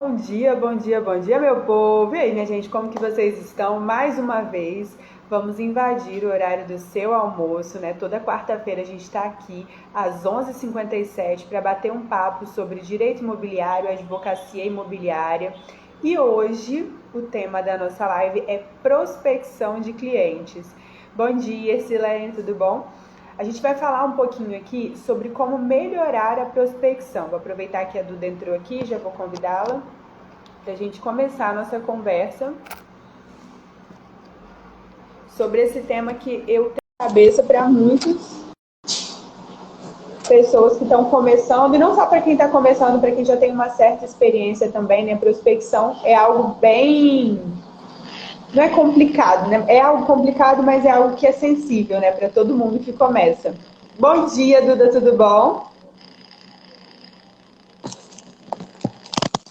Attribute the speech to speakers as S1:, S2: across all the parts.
S1: Bom dia, bom dia, bom dia, meu povo! E aí, minha gente, como que vocês estão? Mais uma vez, vamos invadir o horário do seu almoço, né? Toda quarta-feira a gente está aqui às 11h57 para bater um papo sobre direito imobiliário, advocacia imobiliária. E hoje o tema da nossa live é prospecção de clientes. Bom dia, Silene, tudo bom? A gente vai falar um pouquinho aqui sobre como melhorar a prospecção. Vou aproveitar que a Duda entrou aqui, já vou convidá-la para a gente começar a nossa conversa sobre esse tema que eu tenho na cabeça para muitas pessoas que estão começando, e não só para quem está começando, para quem já tem uma certa experiência também, né? Prospecção é algo bem... Não é complicado, né? É algo complicado, mas é algo que é sensível, né? Para todo mundo que começa. Bom dia, Duda, tudo bom?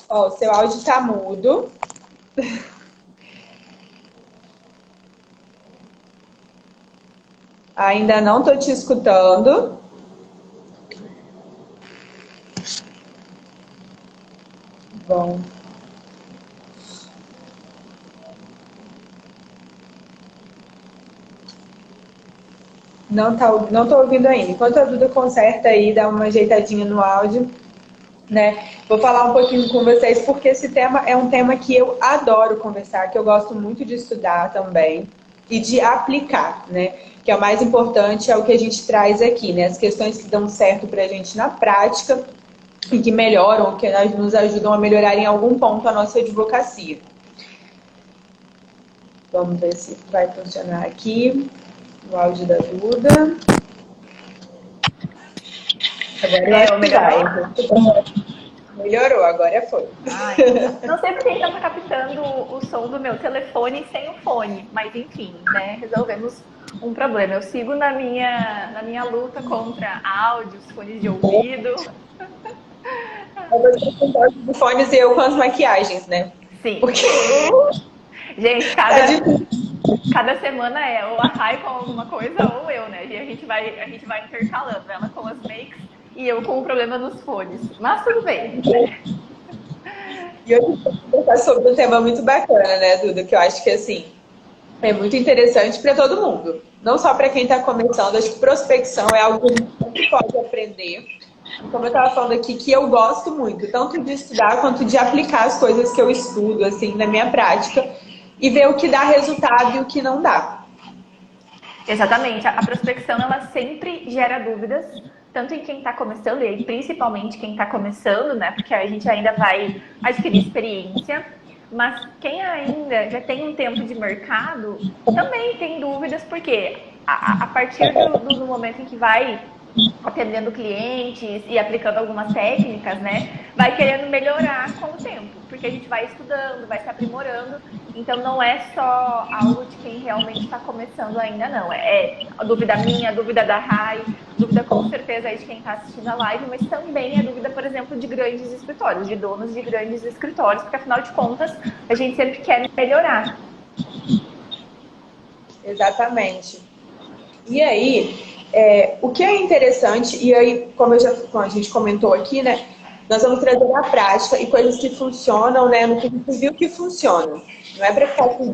S1: Ó, o seu áudio está mudo. Ainda não estou te escutando. Bom. Não tô ouvindo ainda. Enquanto a Duda conserta aí, dá uma ajeitadinha no áudio, né? Vou falar um pouquinho com vocês, porque esse tema é um tema que eu adoro conversar, que eu gosto muito de estudar também e de aplicar, né? Que é o mais importante, é o que a gente traz aqui, né? As questões que dão certo pra gente na prática e que melhoram, que nos ajudam a melhorar em algum ponto a nossa advocacia. Vamos ver se vai funcionar aqui o áudio da Duda. Agora eu acho que vai. Melhorou, agora foi.
S2: Ai, não sei porque estava captando o som do meu telefone sem o fone, mas enfim, né? Resolvemos um problema. Eu sigo na minha luta contra áudios, fones de ouvido.
S1: Você com os fones e eu com as maquiagens, né?
S2: Sim.
S1: Porque
S2: Gente,
S1: tá difícil.
S2: cada semana é ou a Rai com alguma coisa ou eu, né? E a gente vai intercalando ela com as makes e eu com o problema nos fones. Mas tudo bem, né?
S1: E hoje vou conversar sobre um tema muito bacana, né, Duda? Que eu acho que, assim, é muito interessante para todo mundo. Não só para quem está começando. Acho que prospecção é algo que a gente sempre pode aprender. Como eu estava falando aqui, que eu gosto muito, tanto de estudar quanto de aplicar as coisas que eu estudo, assim, na minha prática, e ver o que dá resultado e o que não dá.
S2: Exatamente. A prospecção, ela sempre gera dúvidas, tanto em quem está começando, e aí principalmente quem está começando, né? Porque a gente ainda vai adquirir experiência, mas quem ainda já tem um tempo de mercado também tem dúvidas, porque a partir do momento em que vai atendendo clientes e aplicando algumas técnicas, né? Vai querendo melhorar com o tempo, porque a gente vai estudando, vai se aprimorando. Então não é só algo de quem realmente está começando ainda, não. É a dúvida minha, a dúvida da Rai, dúvida com certeza aí de quem está assistindo a live, mas também é dúvida, por exemplo, de grandes escritórios, de donos de grandes escritórios, porque afinal de contas a gente sempre quer melhorar.
S1: Exatamente. E aí, o que é interessante, e aí, como a gente comentou aqui, né, nós vamos trazer a prática e coisas que funcionam, né, no que a gente viu que funcionam. Não é para ficar com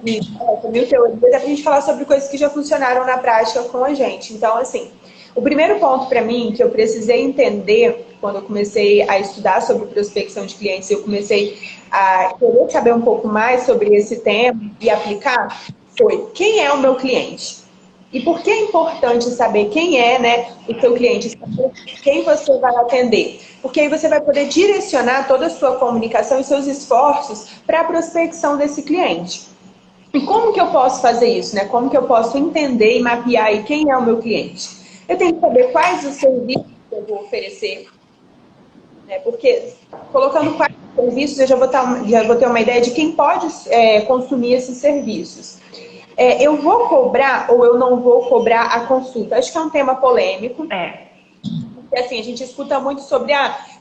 S1: mil teorias, é para a gente falar sobre coisas que já funcionaram na prática com a gente. Então, assim, o primeiro ponto para mim que eu precisei entender quando eu comecei a estudar sobre prospecção de clientes, eu comecei a querer saber um pouco mais sobre esse tema e aplicar, foi quem é o meu cliente? E por que é importante saber quem é, né, o seu cliente, saber quem você vai atender? Porque aí você vai poder direcionar toda a sua comunicação e seus esforços para a prospecção desse cliente. E como que eu posso fazer isso, né? Como que eu posso entender e mapear aí quem é o meu cliente? Eu tenho que saber quais os serviços que eu vou oferecer, né? Porque colocando quais serviços eu já vou ter uma ideia de quem pode consumir esses serviços. Eu vou cobrar ou eu não vou cobrar a consulta? Acho que é um tema polêmico.
S2: É.
S1: Porque assim, a gente escuta muito sobre,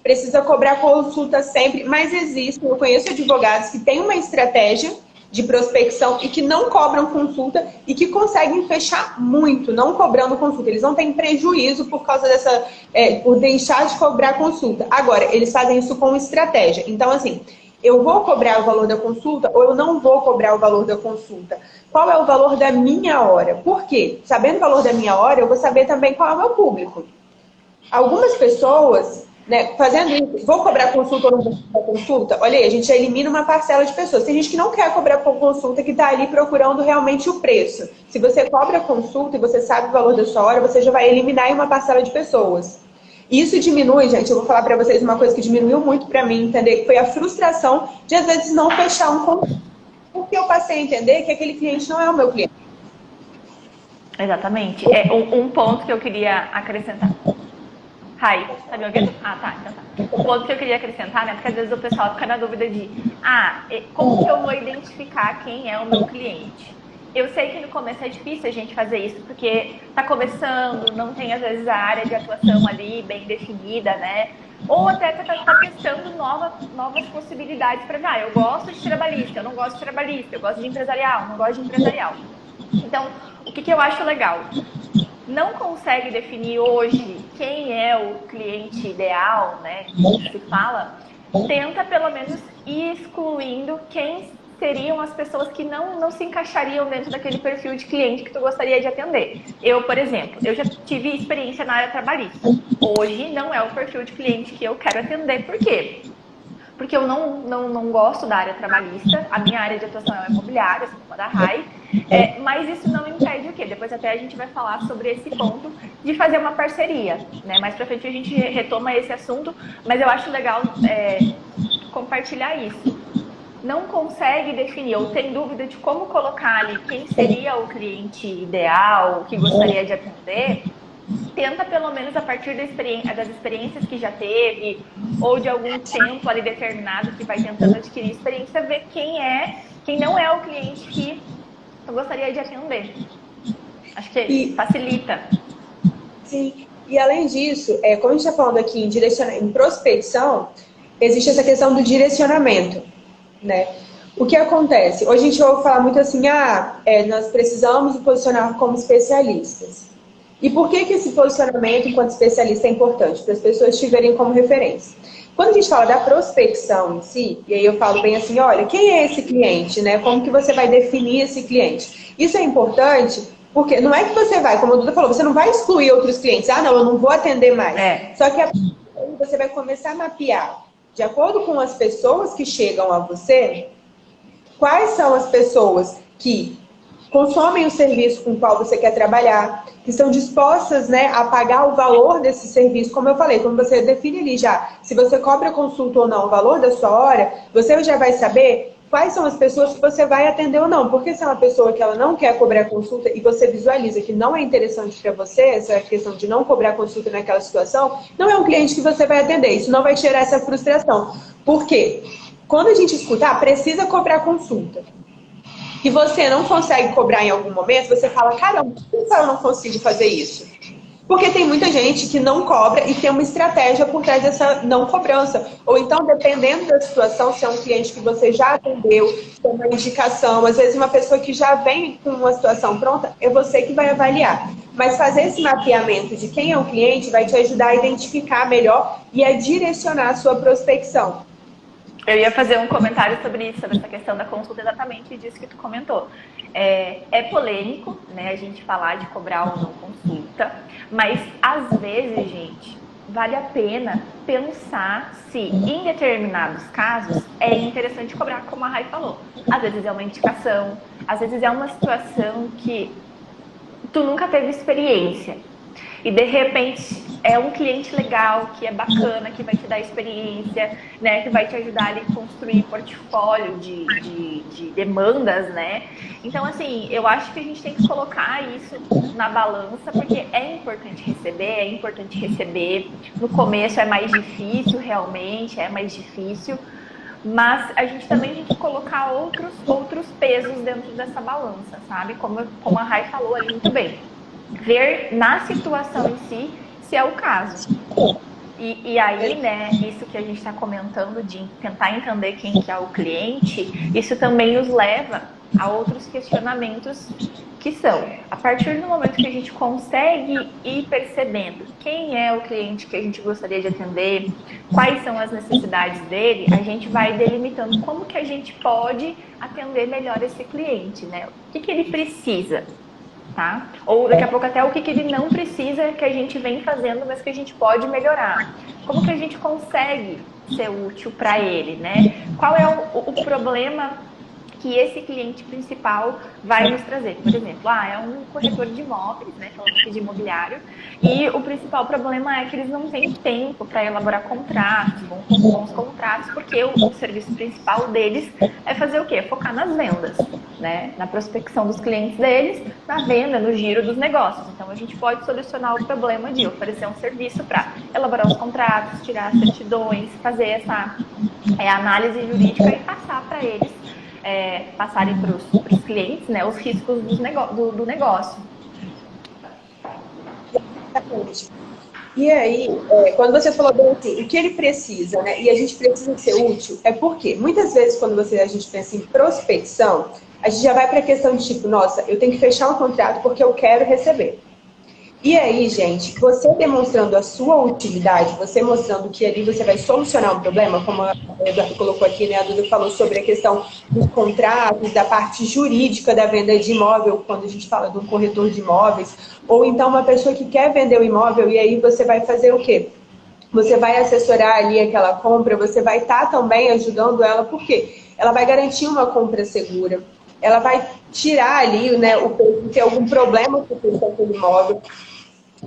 S1: precisa cobrar consulta sempre, mas existe, eu conheço advogados que têm uma estratégia de prospecção e que não cobram consulta e que conseguem fechar muito, não cobrando consulta. Eles não têm prejuízo por causa por deixar de cobrar consulta. Agora, eles fazem isso com estratégia. Então, assim, Eu vou cobrar o valor da consulta ou eu não vou cobrar o valor da consulta? Qual é o valor da minha hora? Por quê? Sabendo o valor da minha hora, eu vou saber também qual é o meu público. Algumas pessoas, né, fazendo isso, vou cobrar consulta ou não vou cobrar consulta? Olha aí, a gente já elimina uma parcela de pessoas. Tem gente que não quer cobrar por consulta, que está ali procurando realmente o preço. Se você cobra consulta e você sabe o valor da sua hora, você já vai eliminar aí uma parcela de pessoas. Isso diminui, gente, eu vou falar para vocês uma coisa que diminuiu muito para mim, entender, que foi a frustração de às vezes não fechar um contrato. Porque eu passei a entender que aquele cliente não é o meu cliente.
S2: Exatamente. É um ponto que eu queria acrescentar. Rai, tá me ouvindo? Ah, tá, então tá. Um ponto que eu queria acrescentar, né? Porque às vezes o pessoal fica na dúvida de como que eu vou identificar quem é o meu cliente? Eu sei que no começo é difícil a gente fazer isso, porque tá começando, não tem às vezes a área de atuação ali bem definida, né? Ou até tá testando novas possibilidades para eu gosto de trabalhista, eu não gosto de trabalhista, eu gosto de empresarial, não gosto de empresarial. Então, o que eu acho legal? Não consegue definir hoje quem é o cliente ideal, né? Como se fala, tenta pelo menos ir excluindo quem seriam as pessoas que não se encaixariam dentro daquele perfil de cliente que tu gostaria de atender. Eu, por exemplo, eu já tive experiência na área trabalhista. Hoje não é o perfil de cliente que eu quero atender. Por quê? Porque eu não gosto da área trabalhista, a minha área de atuação é imobiliária, assim como a da RAI, mas isso não impede o quê? Depois até a gente vai falar sobre esse ponto de fazer uma parceria, né? Mais pra frente a gente retoma esse assunto, mas eu acho legal compartilhar isso. Não consegue definir ou tem dúvida de como colocar ali quem seria o cliente ideal, que gostaria de atender, tenta pelo menos a partir das experiências que já teve ou de algum tempo ali determinado que vai tentando adquirir experiência, ver quem não é o cliente que eu gostaria de atender. Acho que facilita.
S1: Sim, e além disso, como a gente está falando aqui em prospecção, existe essa questão do direcionamento, né? O que acontece? Hoje a gente ouve falar muito assim, nós precisamos nos posicionar como especialistas. E por que esse posicionamento enquanto especialista é importante? Para as pessoas tiverem como referência. Quando a gente fala da prospecção em si, e aí eu falo bem assim, olha, quem é esse cliente, né? Como que você vai definir esse cliente? Isso é importante porque não é que você vai, como a Duda falou, você não vai excluir outros clientes. Não, eu não vou atender mais. Só que você vai começar a mapear, de acordo com as pessoas que chegam a você, quais são as pessoas que consomem o serviço com o qual você quer trabalhar, que estão dispostas, né, a pagar o valor desse serviço. Como eu falei, quando você define ali já, se você cobra consulta ou não, o valor da sua hora, você já vai saber quais são as pessoas que você vai atender ou não. Porque se é uma pessoa que ela não quer cobrar consulta e você visualiza que não é interessante para você, essa questão de não cobrar consulta naquela situação, não é um cliente que você vai atender. Isso não vai tirar essa frustração. Por quê? Quando a gente escuta, precisa cobrar consulta, e você não consegue cobrar em algum momento, você fala, caramba, por que eu não consigo fazer isso? Porque tem muita gente que não cobra e tem uma estratégia por trás dessa não cobrança. Ou então, dependendo da situação, se é um cliente que você já atendeu, se é uma indicação, às vezes uma pessoa que já vem com uma situação pronta, é você que vai avaliar. Mas fazer esse mapeamento de quem é o cliente vai te ajudar a identificar melhor e a direcionar a sua prospecção.
S2: Eu ia fazer um comentário sobre isso, sobre essa questão da consulta, exatamente disso que tu comentou. É polêmico, né, a gente falar de cobrar ou não consulta, mas às vezes, gente, vale a pena pensar se em determinados casos é interessante cobrar, como a Rai falou. Às vezes é uma indicação, às vezes é uma situação que tu nunca teve experiência. E de repente é um cliente legal, que é bacana, que vai te dar experiência, né? Que vai te ajudar ali a construir portfólio de demandas, né? Então, assim, eu acho que a gente tem que colocar isso na balança, porque é importante receber. No começo é mais difícil, realmente, é mais difícil. Mas a gente também tem que colocar outros pesos dentro dessa balança, sabe? Como a Rai falou ali muito bem. Ver na situação em si se é o caso. E aí, né, isso que a gente está comentando de tentar entender quem que é o cliente, isso também nos leva a outros questionamentos que são, a partir do momento que a gente consegue ir percebendo quem é o cliente que a gente gostaria de atender, quais são as necessidades dele, a gente vai delimitando como que a gente pode atender melhor esse cliente, né? O que ele precisa, tá? Ou daqui a pouco até o que ele não precisa, que a gente vem fazendo, mas que a gente pode melhorar. Como que a gente consegue ser útil para ele, né? Qual é o problema que esse cliente principal vai nos trazer? Por exemplo, é um corretor de imóveis, né, falando aqui de imobiliário, e o principal problema é que eles não têm tempo para elaborar contratos, bons contratos, porque o serviço principal deles é fazer o quê? É focar nas vendas, né, na prospecção dos clientes deles, na venda, no giro dos negócios. Então, a gente pode solucionar o problema de oferecer um serviço para elaborar os contratos, tirar as certidões, fazer essa análise jurídica e passar para eles, passarem para os clientes, né, os riscos do negócio.
S1: Exatamente. E aí, quando você falou bem assim, o que ele precisa, né, e a gente precisa ser útil, é porque muitas vezes quando a gente pensa em prospecção, a gente já vai para a questão de tipo, nossa, eu tenho que fechar um contrato porque eu quero receber. E aí, gente, você demonstrando a sua utilidade, você mostrando que ali você vai solucionar um problema, como a Eduardo colocou aqui, né? A Duda falou sobre a questão dos contratos, da parte jurídica da venda de imóvel, quando a gente fala de um corretor de imóveis, ou então uma pessoa que quer vender o imóvel e aí você vai fazer o quê? Você vai assessorar ali aquela compra, você vai estar também ajudando ela, por quê? Ela vai garantir uma compra segura, ela vai tirar ali, né, o peso de ter algum problema com aquele imóvel.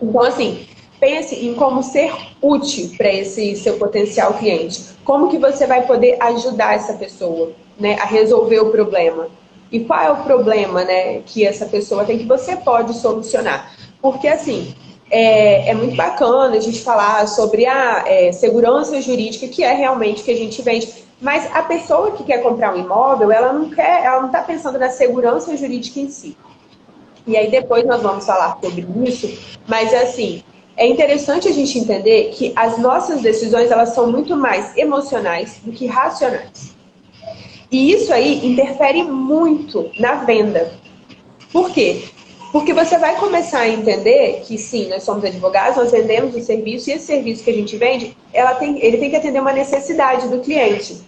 S1: Então, assim, pense em como ser útil para esse seu potencial cliente. Como que você vai poder ajudar essa pessoa, né, a resolver o problema. E qual é o problema, né, que essa pessoa tem que você pode solucionar. Porque, assim, é muito bacana a gente falar sobre a segurança jurídica, que é realmente o que a gente vende. Mas a pessoa que quer comprar um imóvel, ela não está pensando na segurança jurídica em si. E aí depois nós vamos falar sobre isso, mas assim, é interessante a gente entender que as nossas decisões, elas são muito mais emocionais do que racionais. E isso aí interfere muito na venda. Por quê? Porque você vai começar a entender que sim, nós somos advogados, nós vendemos um serviço, e esse serviço que a gente vende, ele tem que atender uma necessidade do cliente.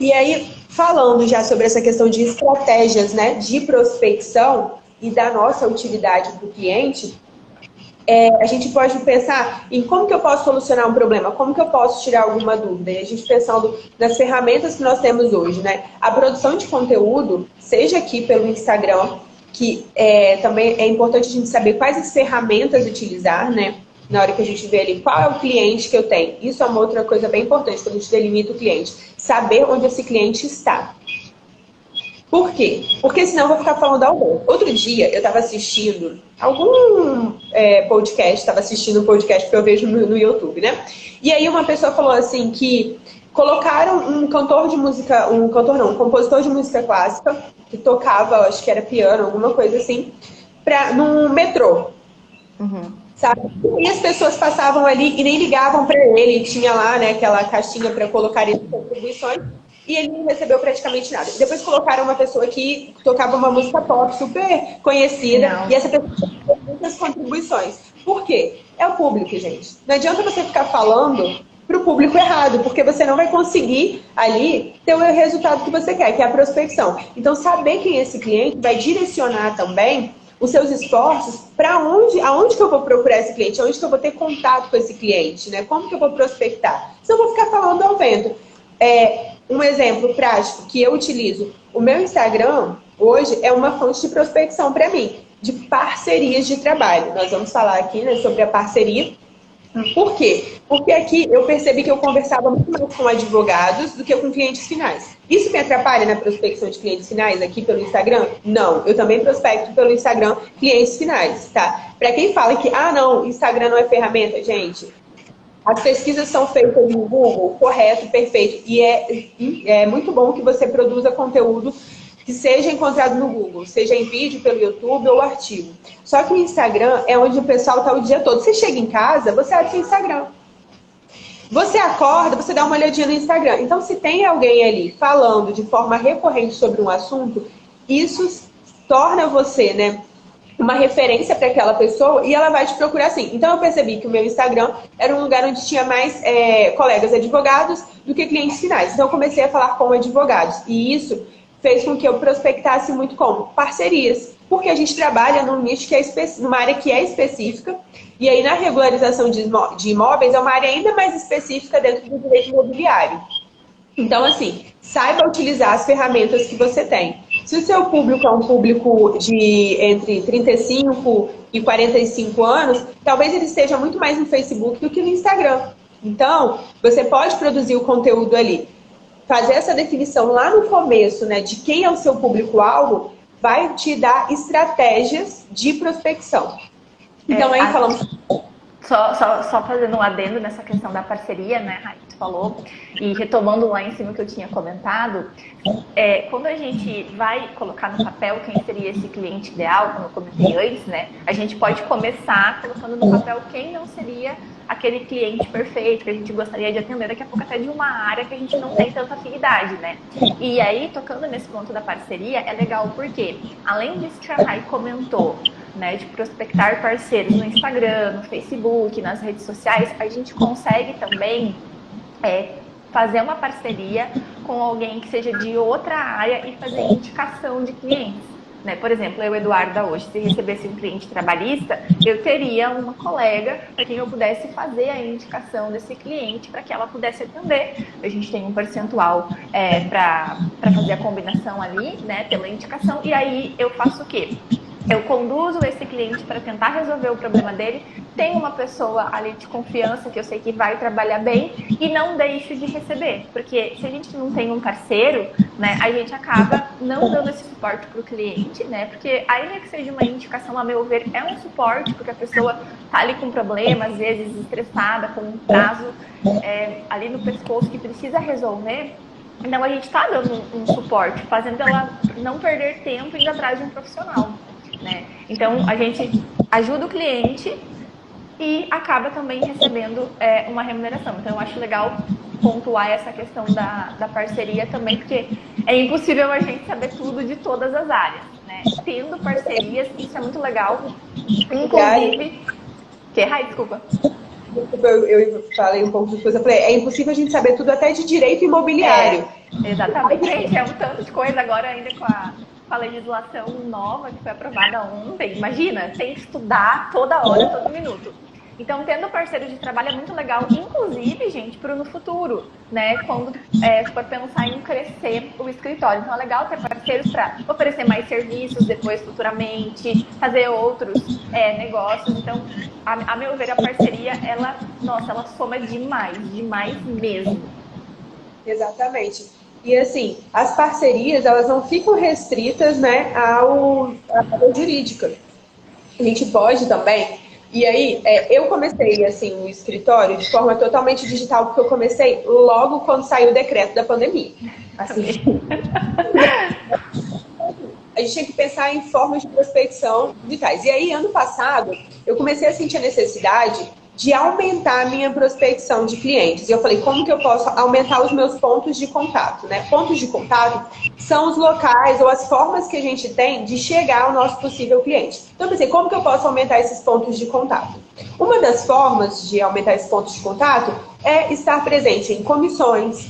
S1: E aí, falando já sobre essa questão de estratégias, né, de prospecção e da nossa utilidade para o cliente, a gente pode pensar em como que eu posso solucionar um problema, como que eu posso tirar alguma dúvida. E a gente pensando nas ferramentas que nós temos hoje, né? A produção de conteúdo, seja aqui pelo Instagram, que também é importante a gente saber quais as ferramentas utilizar, né? Na hora que a gente vê ali qual é o cliente que eu tenho. Isso é uma outra coisa bem importante quando a gente delimita o cliente. Saber onde esse cliente está. Por quê? Porque senão eu vou ficar falando ao longo. Outro dia eu estava assistindo algum podcast, estava assistindo um podcast que eu vejo no YouTube, né? E aí uma pessoa falou assim que colocaram um compositor de música clássica, que tocava, acho que era piano, alguma coisa assim, no metrô.
S2: Uhum.
S1: Sabe? E as pessoas passavam ali e nem ligavam para ele, tinha lá, né, aquela caixinha para colocar as contribuições, e ele não recebeu praticamente nada. Depois colocaram uma pessoa que tocava uma música pop super conhecida, e essa pessoa recebeu muitas contribuições. Por quê? É o público, gente. Não adianta você ficar falando para o público errado, porque você não vai conseguir ali ter o resultado que você quer, que é a prospecção. Então, saber quem é esse cliente vai direcionar também os seus esforços para aonde que eu vou procurar esse cliente, aonde que eu vou ter contato com esse cliente, né? Como que eu vou prospectar? Se eu vou ficar falando ao vento. Um exemplo prático que eu utilizo, o meu Instagram hoje é uma fonte de prospecção para mim, de parcerias de trabalho. Nós vamos falar aqui, né, sobre a parceria. Por quê? Porque aqui eu percebi que eu conversava muito mais com advogados do que com clientes finais. Isso me atrapalha na prospecção de clientes finais aqui pelo Instagram? Não, eu também prospecto pelo Instagram clientes finais, tá? Para quem fala que, não, Instagram não é ferramenta, gente, as pesquisas são feitas no Google, correto, perfeito, e é muito bom que você produza conteúdo que seja encontrado no Google, seja em vídeo, pelo YouTube ou artigo. Só que o Instagram é onde o pessoal está o dia todo. Você chega em casa, você abre seu Instagram. Você acorda, você dá uma olhadinha no Instagram. Então, se tem alguém ali falando de forma recorrente sobre um assunto, isso torna você, né, uma referência para aquela pessoa e ela vai te procurar assim. Então eu percebi que o meu Instagram era um lugar onde tinha mais colegas advogados do que clientes finais. Então eu comecei a falar com advogados e isso fez com que eu prospectasse muito como parcerias, porque a gente trabalha num nicho que é numa área que é específica e aí na regularização de imóveis é uma área ainda mais específica dentro do direito imobiliário. Então, assim, saiba utilizar as ferramentas que você tem. Se o seu público é um público de entre 35 e 45 anos, talvez ele esteja muito mais no Facebook do que no Instagram. Então, você pode produzir o conteúdo ali. Fazer essa definição lá no começo, né, de quem é o seu público-alvo, vai te dar estratégias de prospecção. Então, aí falamos...
S2: Só fazendo um adendo nessa questão da parceria, né, Rai, que tu falou, e retomando lá em cima o que eu tinha comentado, quando a gente vai colocar no papel quem seria esse cliente ideal, como eu comentei antes, né, a gente pode começar colocando no papel quem não seria aquele cliente perfeito que a gente gostaria de atender, daqui a pouco até de uma área que a gente não tem tanta afinidade, né? E aí, tocando nesse ponto da parceria, é legal porque, além disso que a Rai comentou, né, de prospectar parceiros no Instagram, no Facebook, nas redes sociais, a gente consegue também fazer uma parceria com alguém que seja de outra área e fazer indicação de clientes. Né? Por exemplo, eu, Eduarda, hoje, se recebesse um cliente trabalhista, eu teria uma colega para quem eu pudesse fazer a indicação desse cliente para que ela pudesse atender. A gente tem um percentual para fazer a combinação ali, né, pela indicação, e aí eu faço o quê? Eu conduzo esse cliente para tentar resolver o problema dele, tenho uma pessoa ali de confiança que eu sei que vai trabalhar bem e não deixo de receber. Porque se a gente não tem um parceiro, né, a gente acaba não dando esse suporte para o cliente, né? Porque ainda que seja uma indicação, a meu ver, é um suporte, porque a pessoa está ali com problema, às vezes estressada, com um prazo ali no pescoço que precisa resolver. Então a gente está dando um suporte, fazendo ela não perder tempo indo atrás de um profissional. Né? Então, a gente ajuda o cliente e acaba também recebendo uma remuneração. Então, eu acho legal pontuar essa questão da parceria também, porque é impossível a gente saber tudo de todas as áreas. Né? Tendo parcerias, isso é muito legal. Inclusive... Desculpa.
S1: Eu falei um pouco de coisa. Eu falei, é impossível a gente saber tudo até de direito imobiliário.
S2: Exatamente. Gente, é um tanto de coisa agora ainda com a legislação nova que foi aprovada ontem. Imagina, tem que estudar toda hora, todo minuto. Então, tendo parceiro de trabalho é muito legal, inclusive, gente, para no futuro, né? Quando for pensar em crescer o escritório. Então, é legal ter parceiros para oferecer mais serviços depois, futuramente, fazer outros negócios. Então, a meu ver, a parceria, ela soma demais mesmo.
S1: Exatamente. E assim, as parcerias, elas não ficam restritas, né, à área jurídica. A gente pode também. E aí, eu comecei, assim, o escritório de forma totalmente digital, porque eu comecei logo quando saiu o decreto da pandemia. Assim. A gente tinha que pensar em formas de prospecção digitais. E aí, ano passado, eu comecei a sentir a necessidade de aumentar a minha prospecção de clientes. E eu falei, como que eu posso aumentar os meus pontos de contato, né? Pontos de contato são os locais ou as formas que a gente tem de chegar ao nosso possível cliente. Então eu pensei, como que eu posso aumentar esses pontos de contato? Uma das formas de aumentar esses pontos de contato é estar presente em comissões,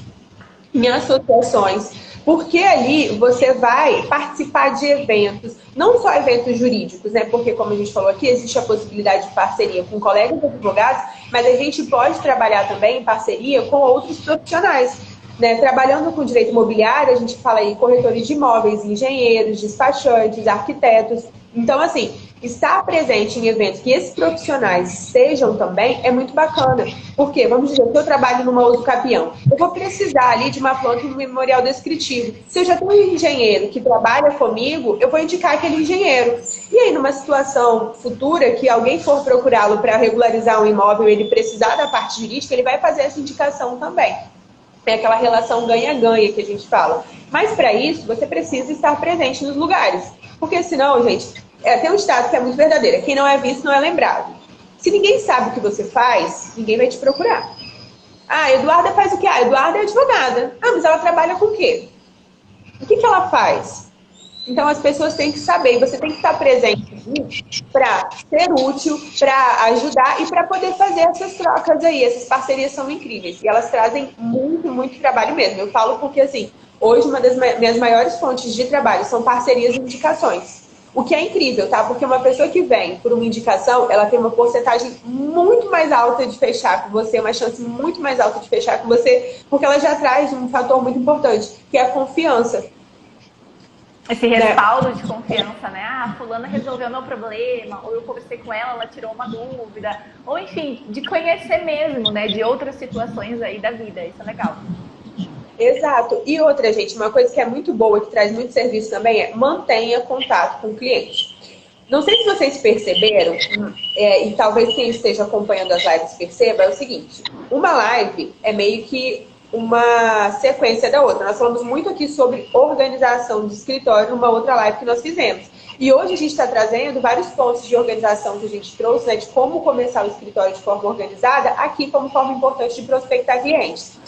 S1: em associações, porque ali você vai participar de eventos, não só eventos jurídicos, né? Porque, como a gente falou aqui, existe a possibilidade de parceria com colegas advogados, mas a gente pode trabalhar também em parceria com outros profissionais. Né? Trabalhando com direito imobiliário, a gente fala aí corretores de imóveis, engenheiros, despachantes, arquitetos. Então, assim, estar presente em eventos que esses profissionais estejam também é muito bacana. Porque, vamos dizer, se eu trabalho numa uso capião, eu vou precisar ali de uma planta e um memorial descritivo. Se eu já tenho um engenheiro que trabalha comigo, eu vou indicar aquele engenheiro. E aí, numa situação futura, que alguém for procurá-lo para regularizar um imóvel e ele precisar da parte jurídica, ele vai fazer essa indicação também. É aquela relação ganha-ganha que a gente fala. Mas, para isso, você precisa estar presente nos lugares. Porque, senão, gente, tem um ditado que é muito verdadeiro. Quem não é visto não é lembrado. Se ninguém sabe o que você faz, ninguém vai te procurar. Ah, Eduarda faz o quê? Ah, Eduarda é advogada. Ah, mas ela trabalha com o quê? O que ela faz? Então, as pessoas têm que saber, e você tem que estar presente para ser útil, para ajudar e para poder fazer essas trocas aí. Essas parcerias são incríveis e elas trazem muito, muito trabalho mesmo. Eu falo porque, assim, hoje uma das minhas maiores fontes de trabalho são parcerias e indicações. O que é incrível, tá? Porque uma pessoa que vem por uma indicação, ela tem uma porcentagem muito mais alta de fechar com você, uma chance muito mais alta de fechar com você, porque ela já traz um fator muito importante, que é a confiança.
S2: Esse respaldo de confiança, né? Ah, fulana resolveu meu problema, ou eu conversei com ela, ela tirou uma dúvida, ou enfim, de conhecer mesmo, né? De outras situações aí da vida, isso é legal.
S1: Exato. E outra, gente, uma coisa que é muito boa, que traz muito serviço também, é mantenha contato com o cliente. Não sei se vocês perceberam, e talvez quem esteja acompanhando as lives perceba, é o seguinte, uma live é meio que uma sequência da outra. Nós falamos muito aqui sobre organização de escritório numa outra live que nós fizemos. E hoje a gente está trazendo vários pontos de organização que a gente trouxe, né, de como começar o escritório de forma organizada, aqui como forma importante de prospectar clientes.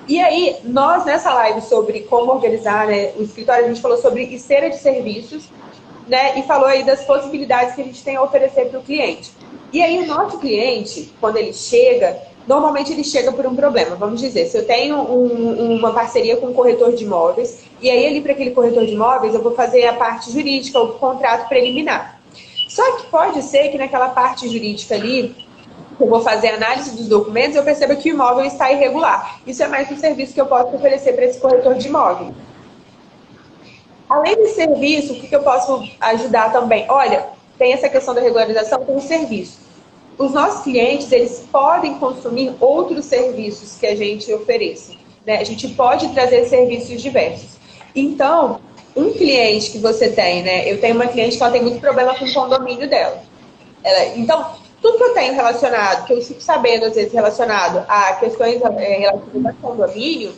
S1: E aí, nós nessa live sobre como organizar, né, o escritório, a gente falou sobre esteira de serviços, né, e falou aí das possibilidades que a gente tem a oferecer para o cliente. E aí o nosso cliente, quando ele chega, normalmente ele chega por um problema. Vamos dizer, se eu tenho uma parceria com um corretor de imóveis, e aí ali para aquele corretor de imóveis eu vou fazer a parte jurídica, o contrato preliminar. Só que pode ser que naquela parte jurídica ali, eu vou fazer análise dos documentos, eu percebo que o imóvel está irregular. Isso é mais um serviço que eu posso oferecer para esse corretor de imóvel. Além do serviço, o que eu posso ajudar também? Olha, tem essa questão da regularização, tem o serviço. Os nossos clientes, eles podem consumir outros serviços que a gente ofereça, né? A gente pode trazer serviços diversos. Então, um cliente que você tem, né? Eu tenho uma cliente que ela tem muito problema com o condomínio dela. Então, tudo que eu tenho relacionado, que eu fico sabendo, às vezes, relacionado a questões relativas ao condomínio,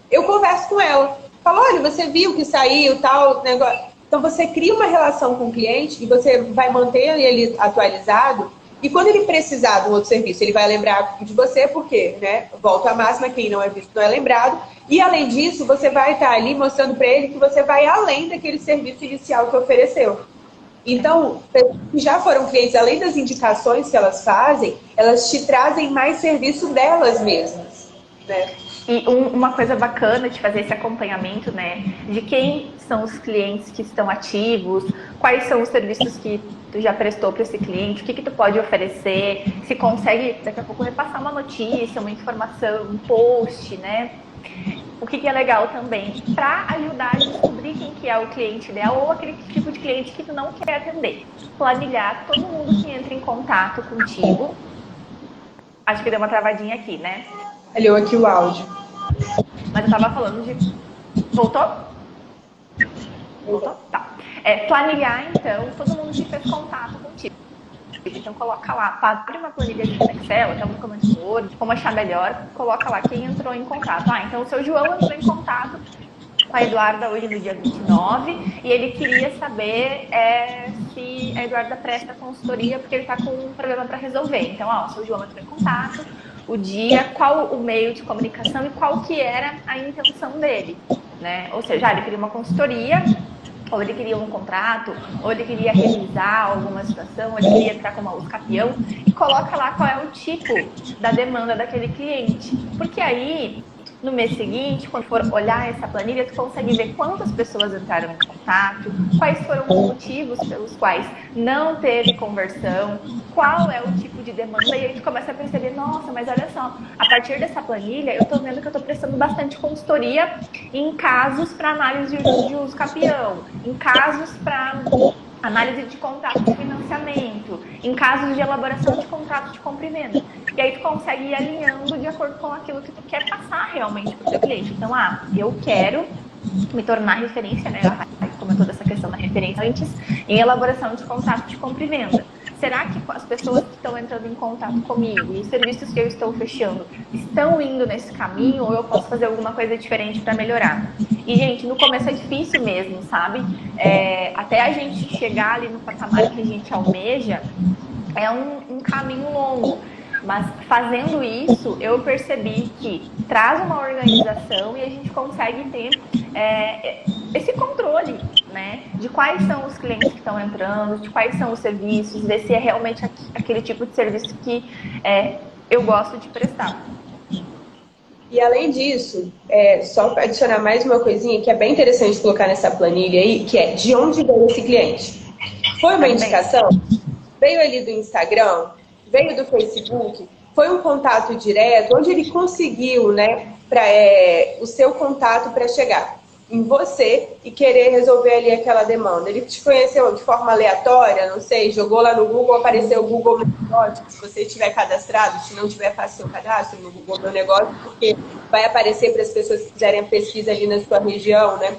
S1: eu converso com ela. Falo, olha, você viu que saiu, tal, negócio. Então, você cria uma relação com o cliente e você vai manter ele atualizado. E quando ele precisar de um outro serviço, ele vai lembrar de você, porque, né? Volta à máxima, quem não é visto não é lembrado. E, além disso, você vai estar ali mostrando para ele que você vai além daquele serviço inicial que ofereceu. Então, que já foram clientes, além das indicações que elas fazem, elas te trazem mais serviço delas mesmas, né?
S2: E uma coisa bacana de fazer esse acompanhamento, né? De quem são os clientes que estão ativos, quais são os serviços que tu já prestou para esse cliente, o que tu pode oferecer, se consegue daqui a pouco repassar uma notícia, uma informação, um post, né? O que é legal também, para ajudar a descobrir quem que é o cliente ideal ou aquele tipo de cliente que tu não quer atender. Planilhar todo mundo que entra em contato contigo. Acho que deu uma travadinha aqui, né?
S1: Falhou aqui o áudio.
S2: Mas eu tava falando de... Voltou? Voltou? Tá. Planilhar, então, todo mundo que fez contato contigo. Então, coloca lá, abre uma planilha de Excel, até um documento de Word, como achar melhor, coloca lá quem entrou em contato. Então, o seu João entrou em contato com a Eduarda hoje no dia 29 e ele queria saber se a Eduarda presta consultoria porque ele está com um problema para resolver. Então, o seu João entrou em contato, o dia, qual o meio de comunicação e qual que era a intenção dele, né? Ou seja, ele queria uma consultoria, ou ele queria um contrato, ou ele queria revisar alguma situação, ou ele queria entrar como aluno campeão, e coloca lá qual é o tipo da demanda daquele cliente. Porque aí, no mês seguinte, quando for olhar essa planilha, tu consegue ver quantas pessoas entraram em contato, quais foram os motivos pelos quais não teve conversão, qual é o tipo de demanda, e aí tu começa a perceber, nossa, mas olha só, a partir dessa planilha, eu tô vendo que eu tô prestando bastante consultoria em casos para análise de uso campeão, em casos para análise de contrato de financiamento, em casos de elaboração de contrato de compra e venda. E aí tu consegue ir alinhando de acordo com aquilo que tu quer passar realmente para o teu cliente. Então, eu quero me tornar referência, né? A Raí comentou dessa questão da referência antes, em elaboração de contrato de compra e venda. Será que as pessoas que estão entrando em contato comigo e os serviços que eu estou fechando estão indo nesse caminho ou eu posso fazer alguma coisa diferente para melhorar? E, gente, no começo é difícil mesmo, sabe? Até a gente chegar ali no patamar que a gente almeja, é um caminho longo. Mas fazendo isso, eu percebi que traz uma organização e a gente consegue ter esse controle né? De quais são os clientes que estão entrando, de quais são os serviços, ver se é realmente aquele tipo de serviço que eu gosto de prestar.
S1: E além disso, só para adicionar mais uma coisinha que é bem interessante colocar nessa planilha aí, que é de onde veio esse cliente. Foi uma indicação? Veio ali do Instagram? Veio do Facebook? Foi um contato direto? Onde ele conseguiu, né, o seu contato para chegar em você e querer resolver ali aquela demanda? Ele te conheceu de forma aleatória, não sei, jogou lá no Google, apareceu o Google Meu Negócio, se você estiver cadastrado, se não tiver, faça seu cadastro no Google Meu Negócio, porque vai aparecer para as pessoas que fizerem a pesquisa ali na sua região, né?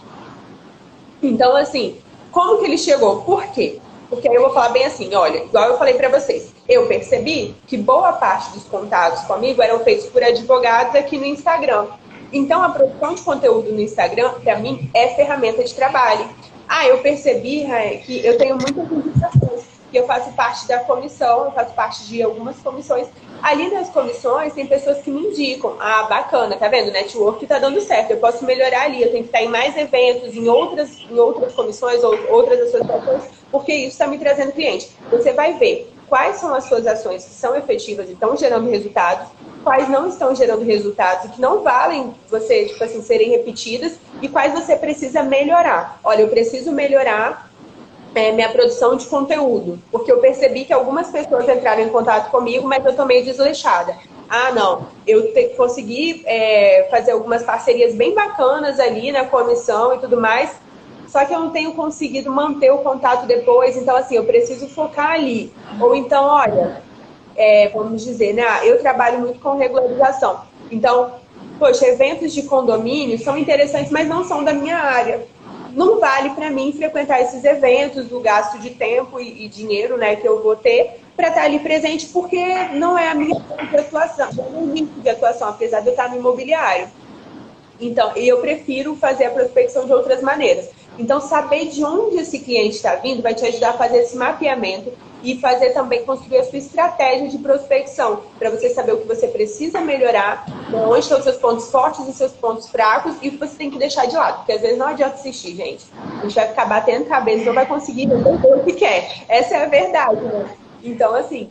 S1: Então, assim, como que ele chegou? Por quê? Porque aí eu vou falar bem assim, olha, igual eu falei para vocês, eu percebi que boa parte dos contatos comigo eram feitos por advogados aqui no Instagram. Então, a produção de conteúdo no Instagram, para mim, é ferramenta de trabalho. Eu percebi, que eu tenho muitas indicações, que eu faço parte da comissão, eu faço parte de algumas comissões. Ali nas comissões, tem pessoas que me indicam. Bacana, tá vendo? O network tá dando certo, eu posso melhorar ali, eu tenho que estar em mais eventos, em outras comissões, ou outras associações, porque isso está me trazendo cliente. Você vai ver quais são as suas ações que são efetivas e estão gerando resultados, quais não estão gerando resultados e que não valem você, tipo assim, serem repetidas, e quais você precisa melhorar. Olha, eu preciso melhorar minha produção de conteúdo, porque eu percebi que algumas pessoas entraram em contato comigo, mas eu tô meio desleixada. Não, eu consegui fazer algumas parcerias bem bacanas ali na comissão e tudo mais, só que eu não tenho conseguido manter o contato depois, então assim, eu preciso focar ali. Ou então, olha, vamos dizer, né? Eu trabalho muito com regularização. Então, poxa, eventos de condomínio são interessantes, mas não são da minha área. Não vale para mim frequentar esses eventos, o gasto de tempo e dinheiro, né, que eu vou ter para estar ali presente, porque não é a minha de atuação, não é o meu nicho de atuação, apesar de eu estar no imobiliário. Então, eu prefiro fazer a prospecção de outras maneiras. Então, saber de onde esse cliente está vindo vai te ajudar a fazer esse mapeamento e fazer também construir a sua estratégia de prospecção, para você saber o que você precisa melhorar, onde estão os seus pontos fortes e seus pontos fracos e o que você tem que deixar de lado, porque às vezes não adianta assistir, gente. A gente vai ficar batendo cabeça, não vai conseguir resolver o que quer. Essa é a verdade, né? Então, assim,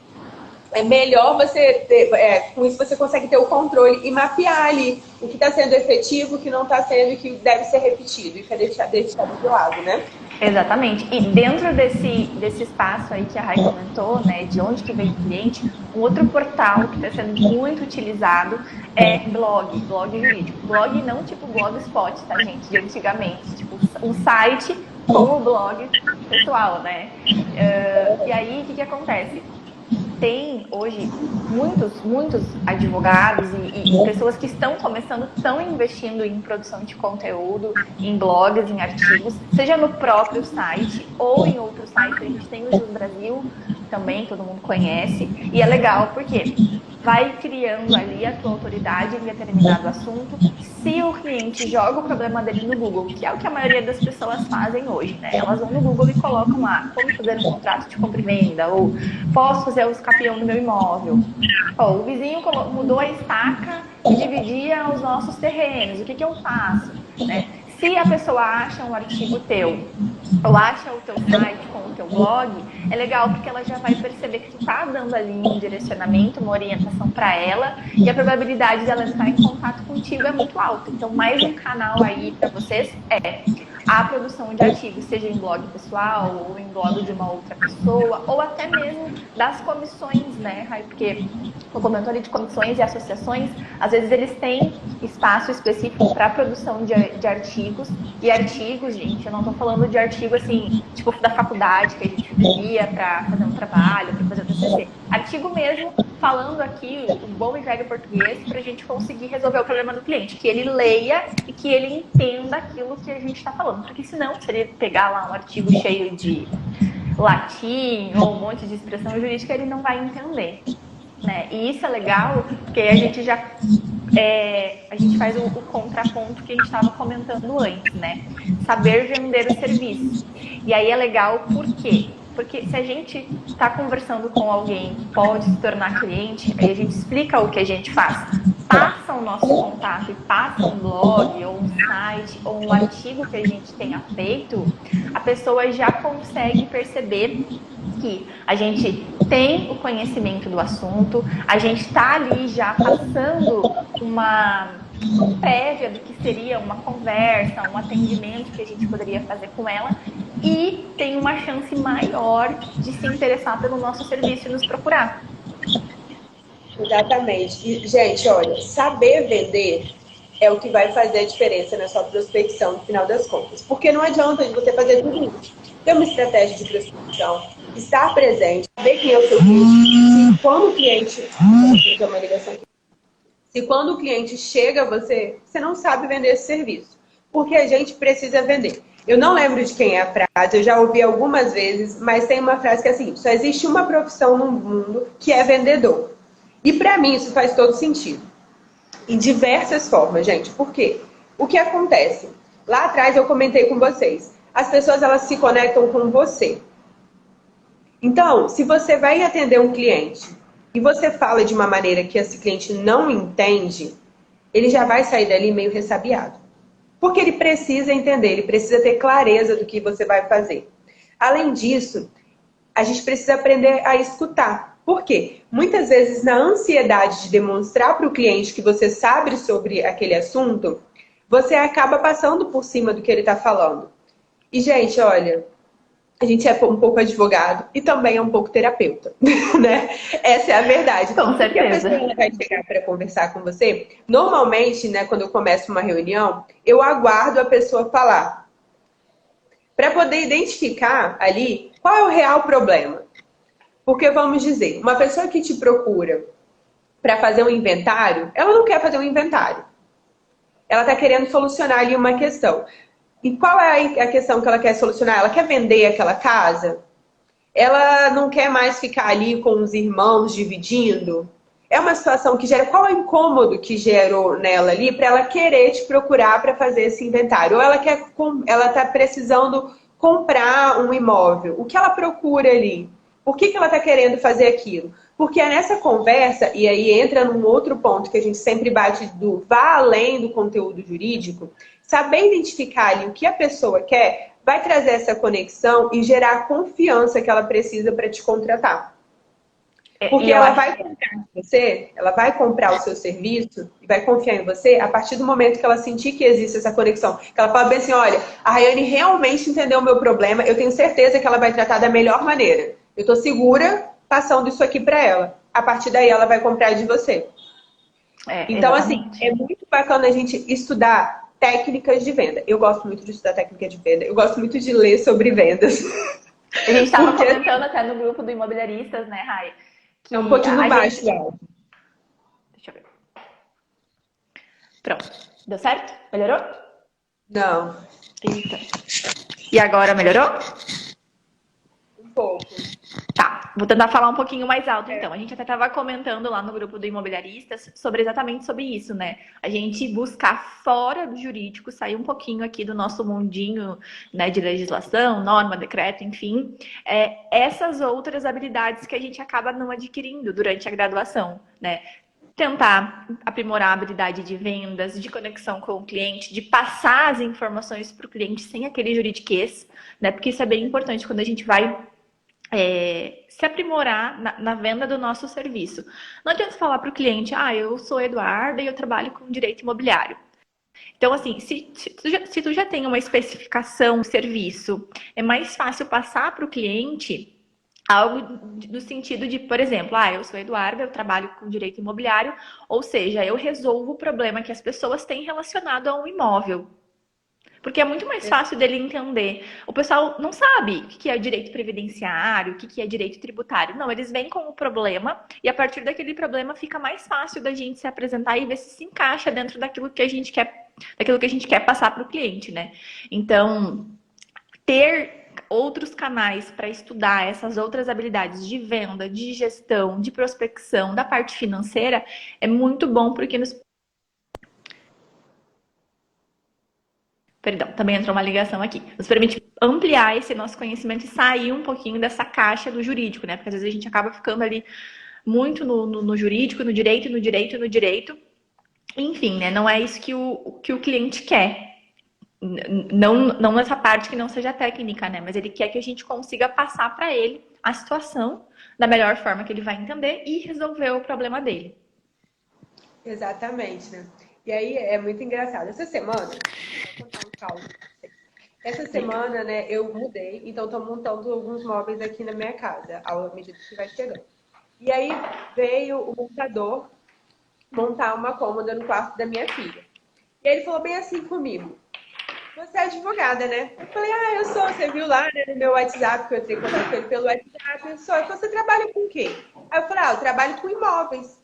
S1: é melhor você ter, com isso você consegue ter o controle e mapear ali o que está sendo efetivo, o que não está sendo e o que deve ser repetido e que é deixado de lado, né?
S2: Exatamente. E dentro desse espaço aí que a Rai comentou, né, de onde que vem o cliente, um outro portal que está sendo muito utilizado é blog jurídico. Blog não tipo blogspot, tá, gente? De antigamente. Tipo, um site com o blog pessoal, né? E aí, o que acontece? Tem hoje muitos advogados e pessoas que estão começando, estão investindo em produção de conteúdo, em blogs, em artigos, seja no próprio site ou em outros sites. A gente tem o Jus Brasil também, todo mundo conhece, e é legal porque vai criando ali a tua autoridade em determinado assunto. Se o cliente joga o problema dele no Google, que é o que a maioria das pessoas fazem hoje, né? Elas vão no Google e colocam lá como fazer um contrato de compra e venda, ou posso fazer o escapião no meu imóvel. O vizinho mudou a estaca e dividia os nossos terrenos, o que eu faço? Né? Se a pessoa acha um artigo teu, ou acha o teu site com o teu blog, é legal porque ela já vai perceber que tu tá dando ali um direcionamento, uma orientação para ela, e a probabilidade dela entrar em contato contigo é muito alta. Então, mais um canal aí para vocês é a produção de artigos, seja em blog pessoal, ou em blog de uma outra pessoa, ou até mesmo das comissões, né, Rai? Porque eu comento ali de comissões e associações, às vezes eles têm espaço específico para produção de artigos, e artigos, gente, eu não tô falando de artigo assim, tipo da faculdade, que a gente via para fazer um trabalho, para fazer o TCC. Artigo mesmo, falando aqui o bom e velho português, para a gente conseguir resolver o problema do cliente, que ele leia e que ele entenda aquilo que a gente está falando. Porque senão, se ele pegar lá um artigo cheio de latim ou um monte de expressão jurídica, ele não vai entender. Né? E isso é legal, porque a gente já a gente faz o contraponto que a gente estava comentando antes, né? Saber vender o serviço. E aí é legal por quê? Porque se a gente está conversando com alguém que pode se tornar cliente, aí a gente explica o que a gente faz. passa o nosso contato e passa um blog, ou um site, ou um artigo que a gente tenha feito, a pessoa já consegue perceber que a gente tem o conhecimento do assunto, a gente está ali já passando uma prévia do que seria uma conversa, um atendimento que a gente poderia fazer com ela, e tem uma chance maior de se interessar pelo nosso serviço e nos procurar.
S1: Exatamente. E, gente, olha, saber vender é o que vai fazer a diferença na sua prospecção no final das contas. Porque não adianta você fazer tudo isso. Ter uma estratégia de prospecção, estar presente, saber quem é o seu cliente. Se quando o cliente... uma ligação aqui. Se quando o cliente chega, você não sabe vender esse serviço. Porque a gente precisa vender. Eu não lembro de quem é a frase, eu já ouvi algumas vezes, mas tem uma frase que é assim, só existe uma profissão no mundo que é vendedor. E para mim isso faz todo sentido. Em diversas formas, gente. Por quê? O que acontece? Lá atrás eu comentei com vocês. As pessoas, elas se conectam com você. Então, se você vai atender um cliente e você fala de uma maneira que esse cliente não entende, ele já vai sair dali meio ressabiado. Porque ele precisa entender, ele precisa ter clareza do que você vai fazer. Além disso, a gente precisa aprender a escutar. Por quê? Muitas vezes, na ansiedade de demonstrar para o cliente que você sabe sobre aquele assunto, você acaba passando por cima do que ele está falando. E, gente, olha, a gente é um pouco advogado e também é um pouco terapeuta, né? Essa é a verdade.
S2: Com certeza.
S1: Porque a pessoa vai chegar para conversar com você, normalmente, né, quando eu começo uma reunião, eu aguardo a pessoa falar. Para poder identificar ali qual é o real problema. Porque, vamos dizer, uma pessoa que te procura para fazer um inventário, ela não quer fazer um inventário. Ela está querendo solucionar ali uma questão. E qual é a questão que ela quer solucionar? Ela quer vender aquela casa? Ela não quer mais ficar ali com os irmãos dividindo? É uma situação que gera... Qual é o incômodo que gerou nela ali para ela querer te procurar para fazer esse inventário? Ou ela está precisando comprar um imóvel? O que ela procura ali? Por que ela está querendo fazer aquilo? Porque é nessa conversa, e aí entra num outro ponto que a gente sempre bate do vá além do conteúdo jurídico, saber identificar ali o que a pessoa quer vai trazer essa conexão e gerar a confiança que ela precisa para te contratar. Porque ela vai comprar em você, ela vai comprar o seu serviço e vai confiar em você a partir do momento que ela sentir que existe essa conexão. Que ela fala bem assim, olha, a Rayane realmente entendeu o meu problema, eu tenho certeza que ela vai tratar da melhor maneira. Eu estou segura passando isso aqui para ela. A partir daí ela vai comprar de você. Então,
S2: Exatamente.
S1: assim, é muito bacana a gente estudar técnicas de venda. Eu gosto muito de estudar técnica de venda. Eu gosto muito de ler sobre vendas.
S2: A gente estava comentando até no grupo do Imobiliaristas, né, Rai?
S1: É um pouquinho baixo, gente...
S2: Deixa eu ver. Pronto. Deu certo? Melhorou?
S1: Não.
S2: Eita. E agora melhorou?
S1: Um pouco.
S2: Tá, vou tentar falar um pouquinho mais alto, então. A gente até estava comentando lá no grupo do Imobiliaristas exatamente sobre isso, né? A gente buscar fora do jurídico, sair um pouquinho aqui do nosso mundinho, né, de legislação, norma, decreto, enfim. Essas outras habilidades que a gente acaba não adquirindo durante a graduação, né? Tentar aprimorar a habilidade de vendas, de conexão com o cliente, de passar as informações para o cliente sem aquele juridiquês, né? Porque isso é bem importante quando a gente vai se aprimorar na venda do nosso serviço. Não adianta falar para o cliente, eu sou Eduarda e eu trabalho com direito imobiliário. Então, assim, se tu já tem uma especificação, um serviço, é mais fácil passar para o cliente algo no sentido de, por exemplo, eu sou Eduarda, eu trabalho com direito imobiliário, ou seja, eu resolvo o problema que as pessoas têm relacionado a um imóvel. Porque é muito mais fácil dele entender. O pessoal não sabe o que é direito previdenciário, o que é direito tributário. Não, eles vêm com o problema e a partir daquele problema fica mais fácil da gente se apresentar e ver se encaixa dentro daquilo que a gente quer passar para o cliente, né? Então, ter outros canais para estudar essas outras habilidades de venda, de gestão, de prospecção, da parte financeira, é muito bom porque também entrou uma ligação aqui. Nos permite ampliar esse nosso conhecimento e sair um pouquinho dessa caixa do jurídico, né? Porque às vezes a gente acaba ficando ali muito no jurídico, no direito, Enfim, né? Não é isso que o cliente quer. Não nessa parte que não seja técnica, né? Mas ele quer que a gente consiga passar para ele a situação da melhor forma que ele vai entender e resolver o problema dele.
S1: Exatamente, né? E aí é muito engraçado. Essa semana, vou contar um caos. Essa
S2: Diga.
S1: semana, né, eu mudei, então estou montando alguns móveis aqui na minha casa, à medida que vai chegando. E aí veio o montador montar uma cômoda no quarto da minha filha. E aí ele falou bem assim comigo: Você é advogada, né? Eu falei: eu sou. Você viu lá, né, no meu WhatsApp, que eu entrei em contato com ele pelo WhatsApp. Eu sou. Ele falou: Você trabalha com o quê? Aí eu falei: Eu trabalho com imóveis.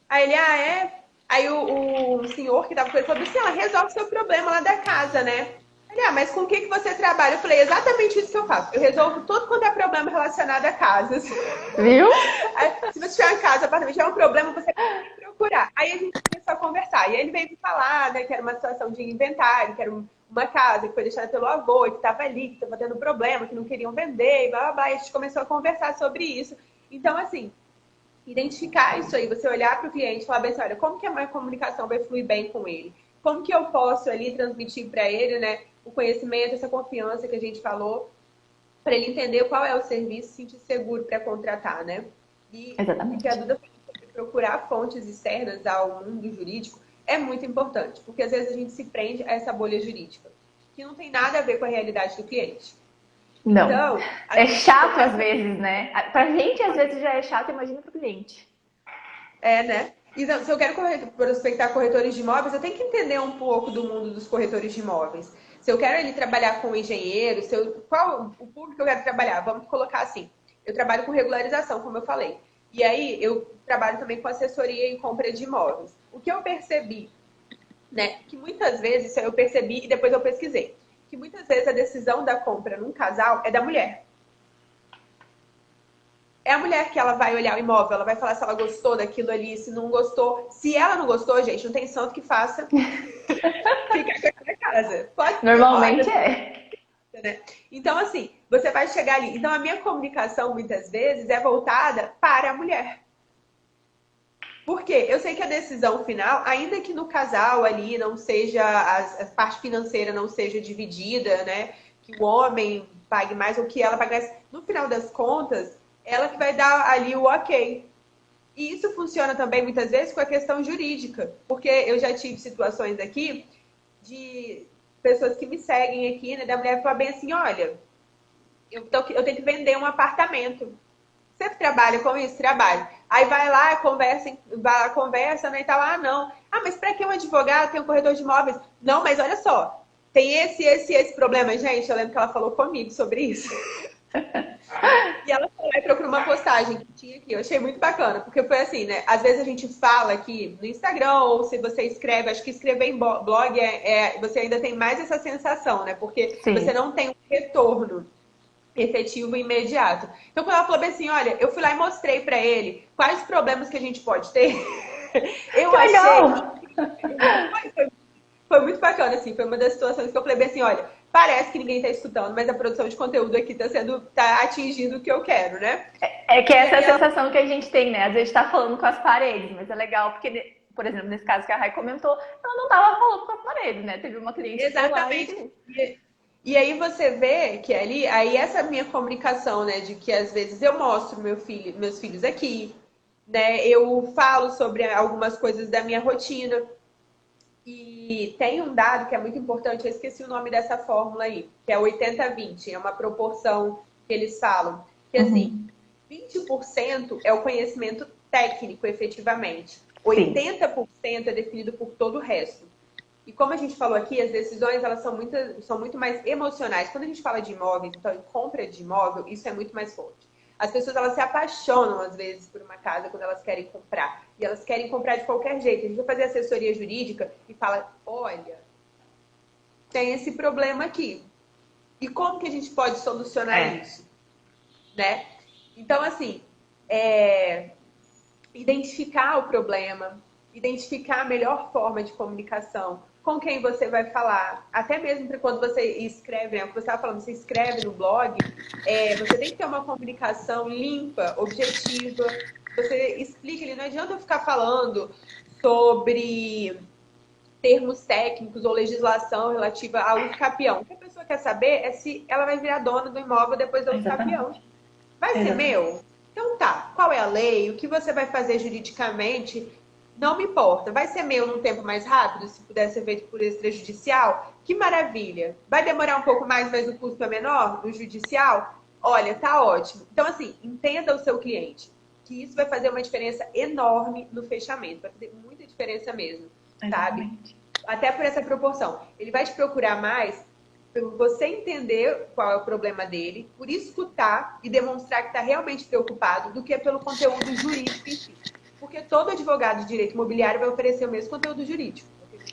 S1: Aí ele: É? Aí o senhor que tava com ele falou assim: Ela resolve o seu problema lá da casa, né? Ele: Mas com o que você trabalha? Eu falei: Exatamente isso que eu faço. Eu resolvo tudo quanto é problema relacionado a casas.
S2: Viu?
S1: Aí, se você tiver uma casa, apartamento, tiver um problema, você tem que procurar. Aí a gente começou a conversar. E aí ele veio me falar, né, que era uma situação de inventário, que era uma casa que foi deixada pelo avô, que estava ali, que estava tendo problema, que não queriam vender, e blá blá blá. E a gente começou a conversar sobre isso. Então, assim, identificar isso aí, você olhar para o cliente e falar bem assim: olha, como que a minha comunicação vai fluir bem com ele? Como que eu posso ali transmitir para ele, né, o conhecimento, essa confiança que a gente falou, para ele entender qual é o serviço, se sentir seguro para contratar, né? E o que a
S2: Exatamente.
S1: Duda falou sobre procurar fontes externas ao mundo jurídico é muito importante, porque às vezes a gente se prende a essa bolha jurídica, que não tem nada a ver com a realidade do cliente.
S2: Não.
S1: Então, às
S2: É
S1: vezes a gente
S2: chato às
S1: começa.
S2: vezes, né? Pra gente, às vezes, já é chato, imagina pro cliente.
S1: Né? Então, se eu quero prospectar corretores de imóveis, eu tenho que entender um pouco do mundo dos corretores de imóveis. Se eu quero ele trabalhar com engenheiro, qual o público que eu quero trabalhar? Vamos colocar assim. Eu trabalho com regularização, como eu falei. E aí eu trabalho também com assessoria em compra de imóveis. O que eu percebi, né, que muitas vezes, isso eu percebi e depois eu pesquisei, que muitas vezes a decisão da compra num casal é da mulher. É a mulher que ela vai olhar o imóvel, ela vai falar se ela gostou daquilo ali, se não gostou. Se ela não gostou, gente, não tem santo que faça ficar com aquela casa. Pode ser,
S2: Normalmente
S1: olha,
S2: é.
S1: né? Então, assim, você vai chegar ali. Então, a minha comunicação, muitas vezes, é voltada para a mulher. Por quê? Eu sei que a decisão final, ainda que no casal ali não seja, a parte financeira não seja dividida, né? Que o homem pague mais ou que ela pague mais. No final das contas, ela que vai dar ali o ok. E isso funciona também muitas vezes com a questão jurídica, porque eu já tive situações aqui de pessoas que me seguem aqui, né, da mulher falar bem assim: olha, eu tenho que vender um apartamento. Você trabalha com isso? Trabalho. Aí vai lá, conversa, né, e tal. Não. Mas para que um advogado tem um corretor de imóveis? Não, mas olha só, tem esse problema, gente. Eu lembro que ela falou comigo sobre isso. E ela foi lá e procurou uma postagem que tinha aqui. Eu achei muito bacana, porque foi assim, né? Às vezes a gente fala aqui no Instagram, ou se você escreve, acho que escrever em blog você ainda tem mais essa sensação, né? Porque você
S2: Sim.
S1: não tem um retorno efetivo e imediato. Então, quando ela falou bem assim: olha, eu fui lá e mostrei para ele quais problemas que a gente pode ter, eu
S2: Que
S1: achei.
S2: legal!
S1: Foi muito bacana, assim. Foi uma das situações que eu falei bem assim: olha, parece que ninguém está escutando, mas a produção de conteúdo aqui tá atingindo o que eu quero, né?
S2: É que
S1: E
S2: essa é
S1: aí
S2: a
S1: ela,
S2: sensação que a gente tem, né? Às vezes tá falando com as paredes, mas é legal porque, por exemplo, nesse caso que a Rai comentou, ela não tava falando com as paredes, né? Teve uma cliente que foi lá
S1: exatamente.
S2: e.
S1: E aí você vê que ali, aí essa minha comunicação, né, de que às vezes eu mostro meus filhos aqui, né, eu falo sobre algumas coisas da minha rotina. E tem um dado que é muito importante, eu esqueci o nome dessa fórmula aí, que é 80-20, é uma proporção que eles falam, que assim,
S2: Uhum.
S1: 20% é o conhecimento técnico, efetivamente.
S2: Sim.
S1: 80% é definido por todo o resto. E como a gente falou aqui, as decisões elas são muito mais emocionais. Quando a gente fala de imóveis, então em compra de imóvel, isso é muito mais forte. As pessoas elas se apaixonam às vezes por uma casa quando elas querem comprar. E elas querem comprar de qualquer jeito. A gente vai fazer assessoria jurídica e fala: olha, tem esse problema aqui. E como que a gente pode solucionar
S2: É.
S1: isso? Né? Então, assim, é, identificar o problema, identificar a melhor forma de comunicação, com quem você vai falar, até mesmo para quando você escreve, né? O que você estava falando, você escreve no blog, você tem que ter uma comunicação limpa, objetiva, você explica ele, não adianta eu ficar falando sobre termos técnicos ou legislação relativa ao uso capião. O que a pessoa quer saber é se ela vai virar dona do imóvel depois do uso capião. Vai ser meu? Então tá, qual é a lei? O que você vai fazer juridicamente? Não me importa. Vai ser meu num tempo mais rápido, se puder ser feito por extrajudicial? Que maravilha. Vai demorar um pouco mais, mas o custo é menor no judicial? Olha, tá ótimo. Então, assim, entenda o seu cliente, que isso vai fazer uma diferença enorme no fechamento. Vai fazer muita diferença mesmo, sabe? Até por essa proporção. Ele vai te procurar mais por você entender qual é o problema dele, por escutar e demonstrar que está realmente preocupado, do que pelo conteúdo jurídico em si. Porque todo advogado de direito imobiliário vai oferecer o mesmo conteúdo jurídico.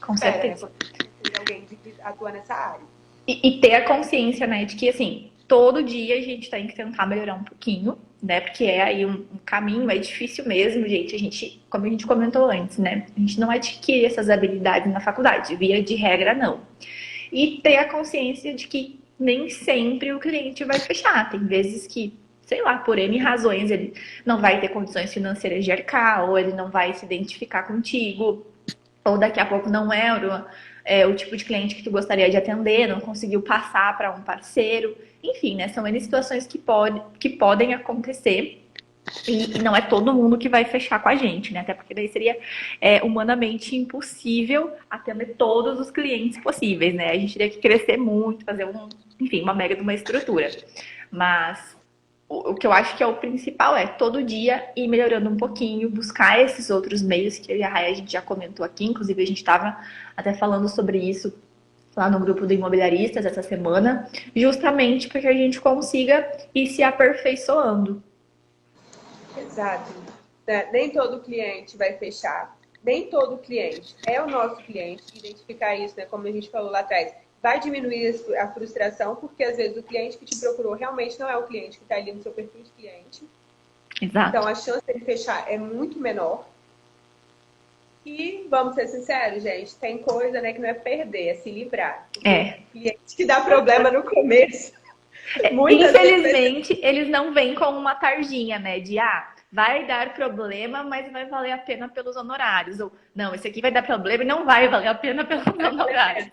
S2: Com certeza.
S1: Né? Alguém que atua nessa área.
S2: E ter a consciência, né, de que, assim, todo dia a gente tem que tentar melhorar um pouquinho, né, porque é aí um caminho, é difícil mesmo, gente. A gente, como a gente comentou antes, né, a gente não adquire essas habilidades na faculdade, via de regra, não. E ter a consciência de que nem sempre o cliente vai fechar. Tem vezes que, sei lá, por N razões, ele não vai ter condições financeiras de arcar, ou ele não vai se identificar contigo, ou daqui a pouco não é o tipo de cliente que tu gostaria de atender, não conseguiu passar para um parceiro. Enfim, né? São N situações que podem acontecer. E não é todo mundo que vai fechar com a gente, né? Até porque daí seria humanamente impossível atender todos os clientes possíveis, né? A gente teria que crescer muito, fazer uma mega de uma estrutura. Mas o que eu acho que é o principal é todo dia ir melhorando um pouquinho, buscar esses outros meios que eu e a Raia a gente já comentou aqui, inclusive a gente estava até falando sobre isso lá no grupo do Imobiliaristas essa semana, justamente para que a gente consiga ir se aperfeiçoando.
S1: Exato. Nem todo cliente vai fechar. Nem todo cliente é o nosso cliente. Identificar isso, né, como a gente falou lá atrás, vai diminuir a frustração, porque às vezes o cliente que te procurou realmente não é o cliente que está ali no seu perfil de cliente.
S2: Exato.
S1: Então a chance dele fechar é muito menor. E vamos ser sinceros, gente, tem coisa, né, que não é perder, é se livrar. Cliente que dá problema no começo.
S2: Infelizmente, eles não vêm com uma tarjinha, né? De vai dar problema, mas vai valer a pena pelos honorários. Ou não, esse aqui vai dar problema e não vai valer a pena pelos honorários.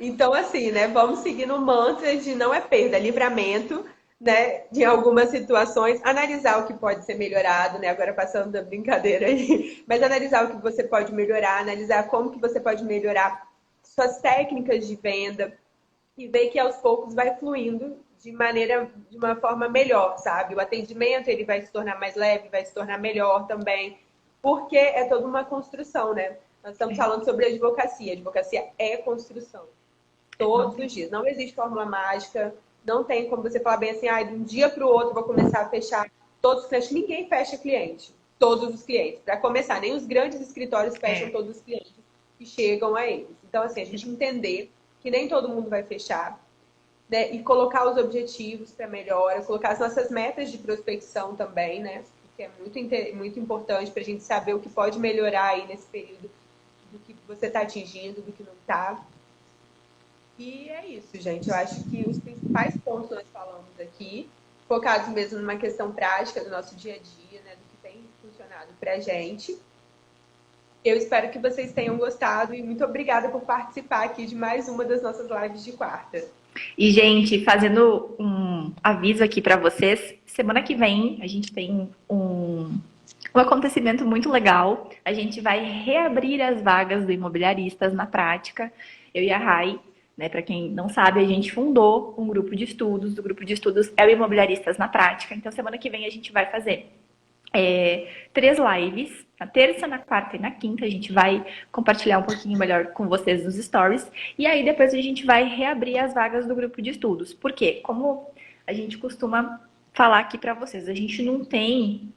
S1: Então, assim, né? Vamos seguir no mantra de não é perda, é livramento, né? De algumas situações, analisar o que pode ser melhorado, né? Agora passando da brincadeira aí, mas analisar o que você pode melhorar, analisar como que você pode melhorar suas técnicas de venda e ver que aos poucos vai fluindo de uma forma melhor, sabe? O atendimento ele vai se tornar mais leve, vai se tornar melhor também, porque é toda uma construção, né? Nós estamos falando sobre advocacia. Advocacia é construção. Todos os dias. Não existe fórmula mágica. Não tem como você falar bem assim, de um dia para o outro vou começar a fechar todos os clientes. Ninguém fecha cliente. Todos os clientes. Para começar, nem os grandes escritórios fecham todos os clientes que chegam a eles. Então, assim, a gente entender que nem todo mundo vai fechar, né? E colocar os objetivos para melhora, colocar as nossas metas de prospecção também, né? Que é muito importante para a gente saber o que pode melhorar aí nesse período do que você está atingindo, do que não está. E é isso, gente. Eu acho que os principais pontos nós falamos aqui, focados mesmo numa questão prática do nosso dia a dia, né? Do que tem funcionado para a gente. Eu espero que vocês tenham gostado e muito obrigada por participar aqui de mais uma das nossas lives de quarta.
S2: E, gente, fazendo um aviso aqui para vocês, semana que vem a gente tem um acontecimento muito legal. A gente vai reabrir as vagas do Imobiliaristas na prática. Eu e a Rai, né, para quem não sabe, a gente fundou um grupo de estudos. O grupo de estudos é o Imobiliaristas na Prática. Então, semana que vem a gente vai fazer 3 lives. Na terça, na quarta e na quinta a gente vai compartilhar um pouquinho melhor com vocês nos stories. E aí depois a gente vai reabrir as vagas do grupo de estudos. Por quê? Como a gente costuma falar aqui para vocês, a gente não tem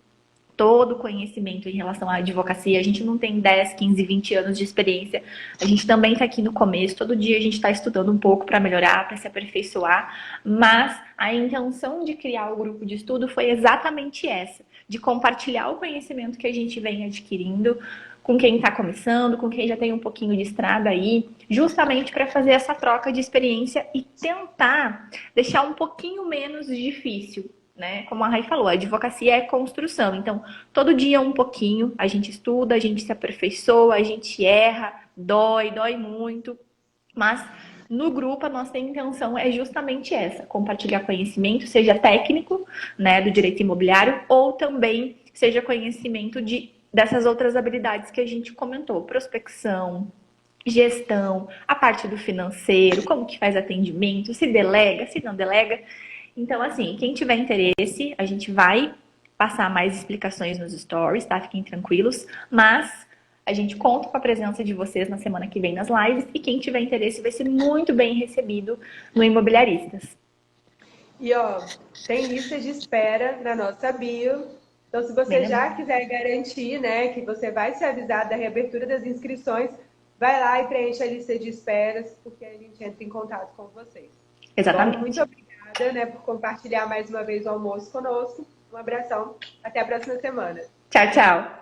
S2: todo o conhecimento em relação à advocacia, a gente não tem 10, 15, 20 anos de experiência. A gente também está aqui no começo, todo dia a gente está estudando um pouco para melhorar, para se aperfeiçoar, mas a intenção de criar o grupo de estudo foi exatamente essa, de compartilhar o conhecimento que a gente vem adquirindo com quem está começando, com quem já tem um pouquinho de estrada aí, justamente para fazer essa troca de experiência e tentar deixar um pouquinho menos difícil né? Como a Rai falou, a advocacia é construção. Então, todo dia um pouquinho, a gente estuda, a gente se aperfeiçoa, a gente erra, dói muito. Mas no grupo a nossa intenção é justamente essa, compartilhar conhecimento, seja técnico, né, do direito imobiliário, ou também seja conhecimento dessas outras habilidades que a gente comentou, prospecção, gestão, a parte do financeiro, como que faz atendimento, se delega, se não delega. Então, assim, quem tiver interesse, a gente vai passar mais explicações nos stories, tá? Fiquem tranquilos. Mas a gente conta com a presença de vocês na semana que vem nas lives e quem tiver interesse vai ser muito bem recebido no Imobiliaristas.
S1: E, ó, tem lista de espera na nossa bio. Então, se você já quiser garantir, né, que você vai ser avisado da reabertura das inscrições, vai lá e preenche a lista de esperas, porque a gente entra em contato com vocês.
S2: Exatamente.
S1: Bom, muito obrigada, né, por compartilhar mais uma vez o almoço conosco. Um abração. Até a próxima semana.
S2: Tchau, tchau.